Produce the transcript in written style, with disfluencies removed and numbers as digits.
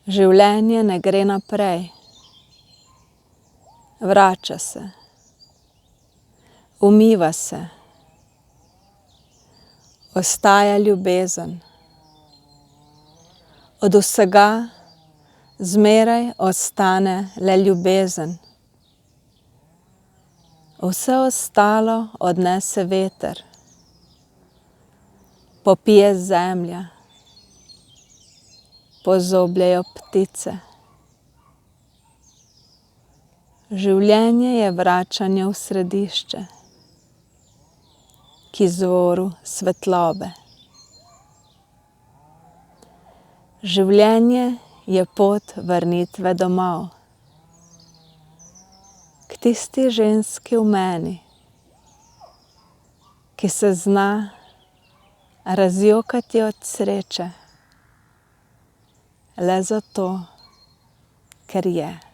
Življenje ne gre naprej, vrača se, umiva se, ostaja ljubezen. Od vsega zmeraj ostane le ljubezen. Vse ostalo odnese veter, popije zemlja, pozobljejo ptice. Življenje je vračanje v središče, k izvoru svetlobe. Življenje je pot vrnitve domov, k tisti ženski v meni, ki se zna razjokati od sreče, le zato, ker je.